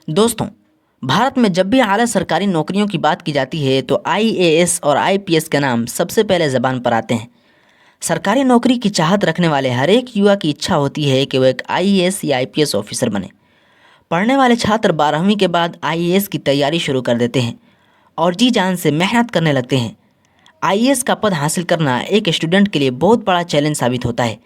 दोस्तों, भारत में जब भी आला सरकारी नौकरियों की बात की जाती है तो आईएएस और आईपीएस के नाम सबसे पहले ज़बान पर आते हैं। सरकारी नौकरी की चाहत रखने वाले हर एक युवा की इच्छा होती है कि वो एक आईएएस या आईपीएस ऑफिसर बने। पढ़ने वाले छात्र 12वीं के बाद आईएएस की तैयारी शुरू कर देते हैं और जी जान से मेहनत करने लगते हैं। आईएएस का पद हासिल करना एक स्टूडेंट के लिए बहुत बड़ा चैलेंज साबित होता है,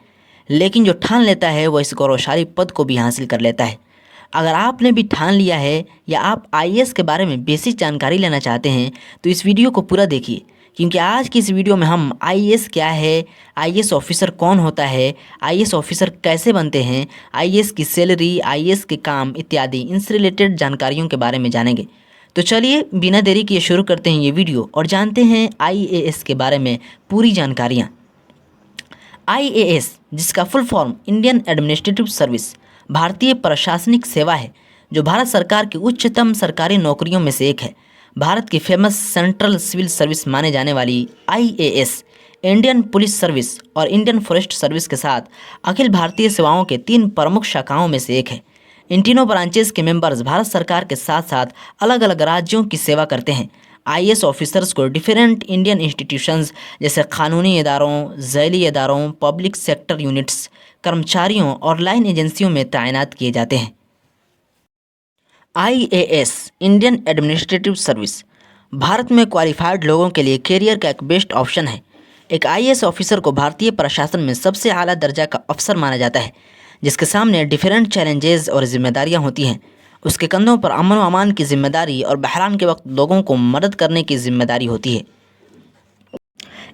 लेकिन जो ठान लेता है वह इस गौरवशाली पद को भी हासिल कर लेता है। अगर आपने भी ठान लिया है या आप आईएएस के बारे में बेसिक जानकारी लेना चाहते हैं तो इस वीडियो को पूरा देखिए, क्योंकि आज की इस वीडियो में हम आईएएस क्या है, आईएएस ऑफिसर कौन होता है, आईएएस ऑफिसर कैसे बनते हैं, आईएएस की सैलरी, आईएएस के काम इत्यादि इनसे रिलेटेड जानकारियों के बारे में जानेंगे। तो चलिए बिना देरी किए शुरू करते हैं ये वीडियो और जानते हैं आईएएस के बारे में पूरी जानकारियाँ। आईएएस, जिसका full form Indian administrative service, भारतीय प्रशासनिक सेवा है, जो भारत सरकार की उच्चतम सरकारी नौकरियों में से एक है। भारत की फेमस सेंट्रल सिविल सर्विस माने जाने वाली आईएएस इंडियन पुलिस सर्विस और इंडियन फॉरेस्ट सर्विस के साथ अखिल भारतीय सेवाओं के 3 प्रमुख शाखाओं में से एक है। इन तीनों ब्रांचेस के मेंबर्स भारत सरकार के साथ साथ अलग अलग राज्यों की सेवा करते हैं। आईएएस ऑफिसर्स को डिफरेंट इंडियन इंस्टीट्यूशंस जैसे कानूनी इदारों, झैली इदारों, पब्लिक सेक्टर यूनिट्स, कर्मचारियों और लाइन एजेंसियों में तैनात किए जाते हैं। IAS Indian administrative service Bharat में क्वालिफाइड लोगों के लिए करियर का एक बेस्ट ऑप्शन है। एक आईएएस ऑफिसर को भारतीय प्रशासन में सबसे आला दर्जा का अफसर माना जाता है, जिसके सामने डिफरेंट चैलेंजेस और जिम्मेदारियां होती हैं। उसके कंधों पर अमन व अमान की जिम्मेदारी और बहरान के वक्त लोगों को मदद करने की जिम्मेदारी होती है।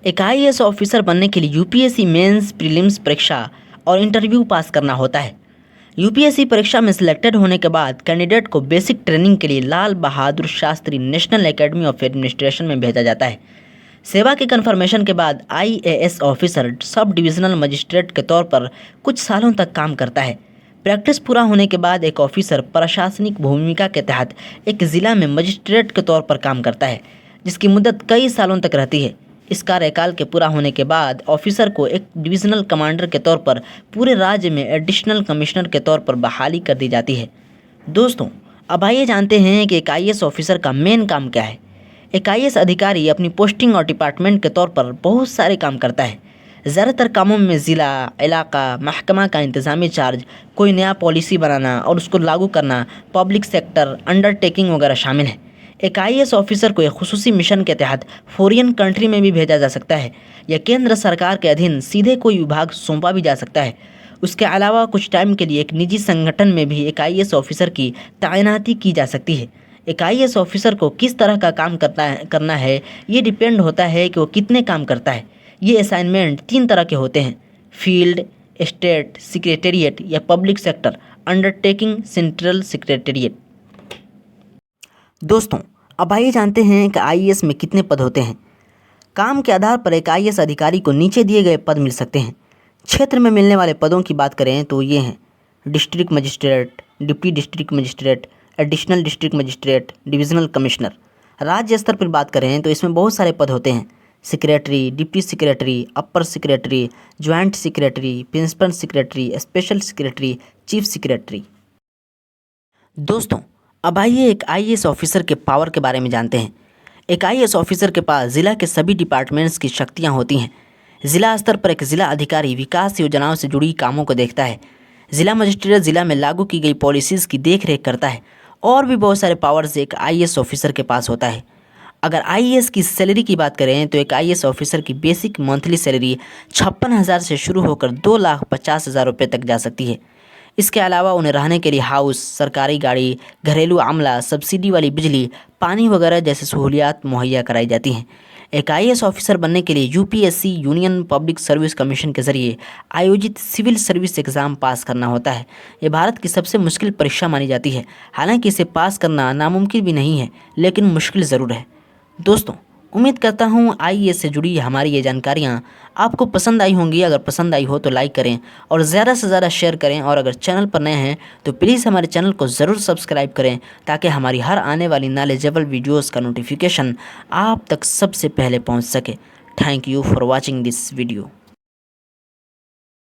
एक आईएएस ऑफिसर बनने के लिए यूपीएससी मेंस, प्रीलिम्स परीक्षा और इंटरव्यू पास करना होता है। यूपीएससी परीक्षा में सिलेक्टेड होने के बाद कैंडिडेट को बेसिक ट्रेनिंग के लिए Lal Bahadur Shastri national academy of administration में भेजा जाता है। सेवा की कन्फर्मेशन के बाद IAS officer sub divisional magistrate के तौर पर कुछ सालों तक काम करता है। प्रैक्टिस पूरा होने के बाद एक ऑफिसर प्रशासनिक भूमिका के तहत एक ज़िला में मजिस्ट्रेट के तौर पर काम करता है, जिसकी मुद्दत कई सालों तक रहती है। इस कार्यकाल के पूरा होने के बाद ऑफिसर को एक डिविजनल कमांडर के तौर पर पूरे राज्य में एडिशनल कमिश्नर के तौर पर बहाली कर दी जाती है। दोस्तों, अब आइए जानते हैं कि एक आईएएस ऑफिसर का मेन काम क्या है। एक आईएएस अधिकारी अपनी पोस्टिंग और डिपार्टमेंट के तौर पर बहुत सारे काम करता है। ज़्यादातर कामों में ज़िला, इलाका, महकमा का इंतज़ामी चार्ज, कोई नया पॉलिसी बनाना और उसको लागू करना, पब्लिक सेक्टर अंडरटेकिंग वगैरह शामिल है। एक आईएएस ऑफिसर को एक खुसूसी मिशन के तहत फॉरेन कंट्री में भी भेजा जा सकता है या केंद्र सरकार के अधीन सीधे कोई विभाग सौंपा भी जा सकता है। उसके अलावा कुछ टाइम के लिए एक निजी संगठन में भी एक आईएएस ऑफिसर की तैनाती की जा सकती है। एक आईएएस ऑफिसर को किस तरह का काम करना है ये डिपेंड होता है कि वो कितने काम करता है। ये असाइनमेंट 3 तरह के होते हैं: फील्ड, स्टेट सेक्रेटेरिएट या public sector undertaking central secretariat. दोस्तों, अब आइए जानते हैं कि आईएएस में कितने पद होते हैं। काम के आधार पर एक आईएएस अधिकारी को नीचे दिए गए पद मिल सकते हैं। क्षेत्र में मिलने वाले पदों की बात करें तो ये हैं: district magistrate, deputy district magistrate, additional district magistrate, divisional commissioner. राज्य स्तर पर बात करें तो इसमें बहुत सारे पद होते हैं: सेक्रेटरी, डिप्टी सेक्रेटरी, अपर secretary, joint secretary, principal secretary, special secretary, chief secretary. दोस्तों, अब आइए एक आईएएस ऑफिसर के पावर के बारे में जानते हैं। एक आईएएस ऑफिसर के पास ज़िला के सभी डिपार्टमेंट्स की शक्तियां होती हैं। ज़िला स्तर पर एक ज़िला अधिकारी विकास योजनाओं से जुड़ी कामों को देखता है। ज़िला मजिस्ट्रेट ज़िला में लागू की गई पॉलिसीज़ की देखरेख करता है। और भी बहुत सारे पावर्स एक आईएएस ऑफिसर के पास होता है। अगर आईएएस की सैलरी की बात करें तो एक आईएएस ऑफिसर की बेसिक मंथली सैलरी 56,000 से शुरू होकर 2,50,000 रुपये तक जा सकती है। इसके अलावा उन्हें रहने के लिए हाउस, सरकारी गाड़ी, घरेलू आमला, सब्सिडी वाली बिजली, पानी वगैरह जैसी सहूलियात मुहैया कराई जाती हैं। एक आईएएस ऑफिसर बनने के लिए UPSC union public service commission के ज़रिए आयोजित सिविल सर्विस एग्ज़ाम पास करना होता है। ये भारत की सबसे मुश्किल परीक्षा मानी जाती है। हालांकि इसे पास करना नामुमकिन भी नहीं है, लेकिन मुश्किल ज़रूर है। दोस्तों, उम्मीद करता हूँ आईएएस से जुड़ी हमारी ये जानकारियाँ आपको पसंद आई होंगी। अगर पसंद आई हो तो लाइक करें और ज़्यादा से ज़्यादा शेयर करें, और अगर चैनल पर नए हैं तो प्लीज़ हमारे चैनल को ज़रूर सब्सक्राइब करें, ताकि हमारी हर आने वाली नॉलेजेबल वीडियोस का नोटिफिकेशन आप तक सबसे पहले पहुँच सके। Thank you for watching this video.